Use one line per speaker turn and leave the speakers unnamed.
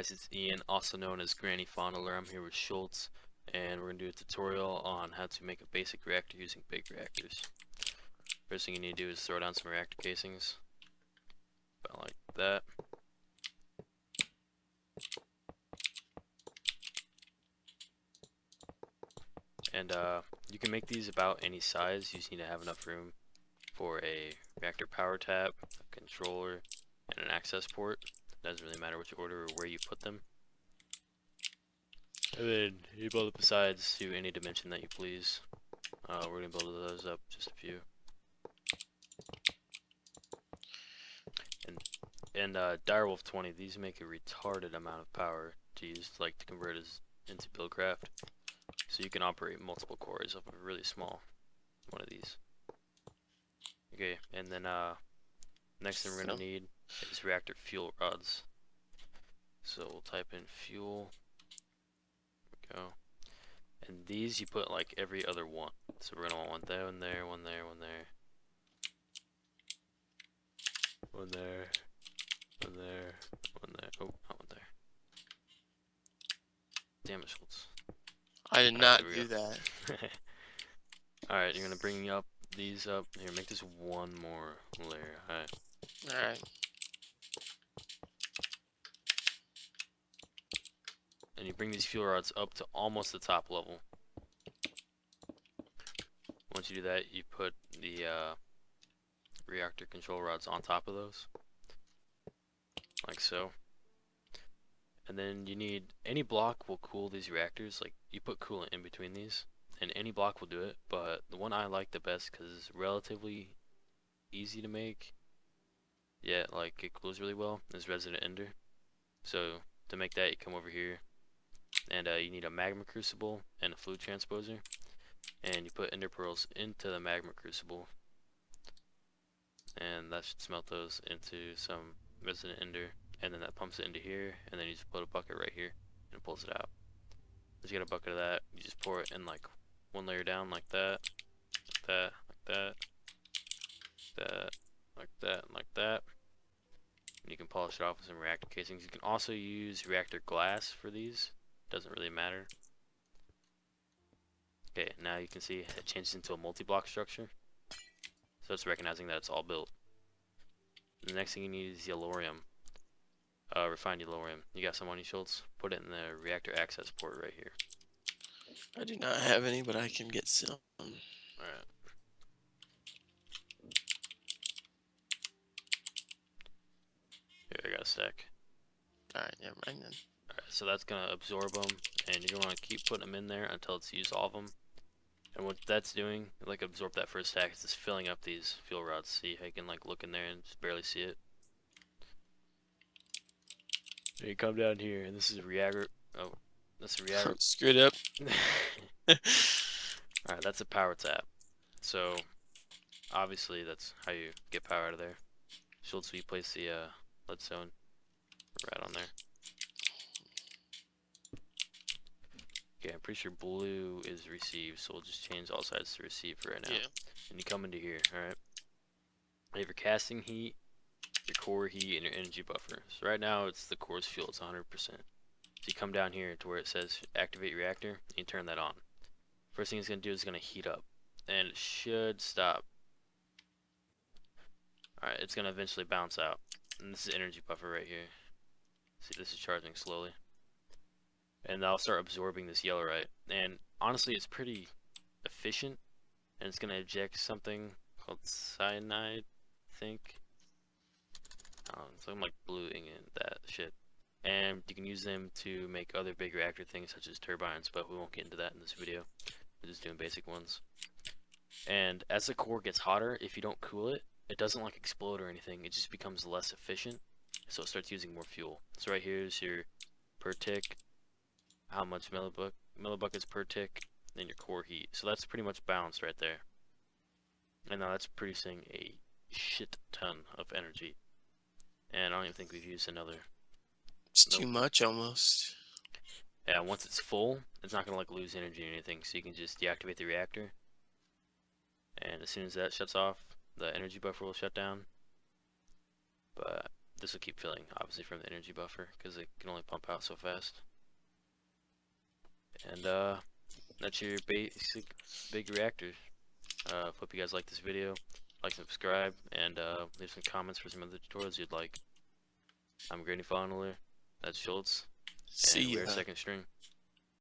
guys, it's Ian, also known as Granny Fondler. I'm here with Schultz, and we're going to do a tutorial on how to make a basic reactor using big reactors. First thing you need to do is throw down some reactor casings, about like that. And you can make these about any size. You just need to have enough room for a reactor power tap, a controller, and an access port. It doesn't really matter which order or where you put them. And then you build up the sides to any dimension that you please. We're going to build those up just a few. And Direwolf 20, these make a retarded amount of power to use, like to convert into Buildcraft. So you can operate multiple cores off of a really small one of these. Okay, and then next thing we're going to need is reactor fuel rods. So we'll type in fuel. There we go. And these you put like every other one. So we're going to want one there, one there, one there, one there. One there. One there, one there. Oh, not one there. Damn it, Schultz.
I did not do that.
Alright, you're gonna bring up these up. Here, make this one more layer.
Alright.
And you bring these fuel rods up to almost the top level. Once you do that, you put the reactor control rods on top of those. Like so. And then you need, any block will cool these reactors. Like, you put coolant in between these, and any block will do it, but the one I like the best because it's relatively easy to make, yet like it cools really well, is Resident Ender. So to make that, you come over here, and you need a magma crucible and a fluid transposer, and you put ender pearls into the magma crucible, and that should smelt those into some Resident Ender. And then that pumps it into here, and then you just put a bucket right here, and it pulls it out. Once you get a bucket of that, you just pour it in like one layer down, like that, like that, like that, that, like that, and like that. And you can polish it off with some reactor casings. You can also use reactor glass for these. Doesn't really matter. Okay, now you can see it changes into a multi-block structure. So it's recognizing that it's all built. The next thing you need is yellorium. Refined yellorium. You got some on you, Schultz? Put it in the reactor access port right here.
I do not have any, but I can get some.
Alright. Here, I got a stack.
Alright, never mind then.
Alright, so that's going to absorb them, and you're going to keep putting them in there until it's used all of them. And what that's doing, like absorb that first stack, it's just filling up these fuel rods. See how you can like look in there and just barely see it. And you come down here, and this is a reactor. Oh, that's a reactor.
Screwed up.
Alright, that's a power tap. So, obviously, that's how you get power out of there. Schultz, we place the leadstone right on there. Okay, I'm pretty sure blue is receive, so we'll just change all sides to receive for right now.
Yeah.
And you come into here, alright? You have your casting heat, your core heat, and your energy buffer. So right now, it's the core's fuel, it's 100%. So you come down here to where it says activate reactor, and you turn that on. First thing it's going to do is going to heat up, and it should stop. Alright, it's going to eventually bounce out. And this is energy buffer right here. See, this is charging slowly. And I'll start absorbing this yellorite. And honestly, it's pretty efficient. And it's going to eject something called cyanide, I think. So I'm like bluing in that shit. And you can use them to make other big reactor things such as turbines, but we won't get into that in this video. We're just doing basic ones. And as the core gets hotter, if you don't cool it, it doesn't like explode or anything. It just becomes less efficient. So it starts using more fuel. So right here is your per tick, how much millibuckets per tick, and your core heat. So that's pretty much balanced right there. And now that's producing a shit ton of energy. And I don't even think we've used another.
It's too much almost.
Yeah, once it's full, it's not gonna like lose energy or anything. So you can just deactivate the reactor. And as soon as that shuts off, the energy buffer will shut down. But this will keep filling, obviously, from the energy buffer, because it can only pump out so fast. And that's your basic big reactor. Hope you guys like this video. Like, subscribe, and leave some comments for some other tutorials you'd like. I'm Granny Funneler. That's Schultz.
See
And we're
ya.
second string.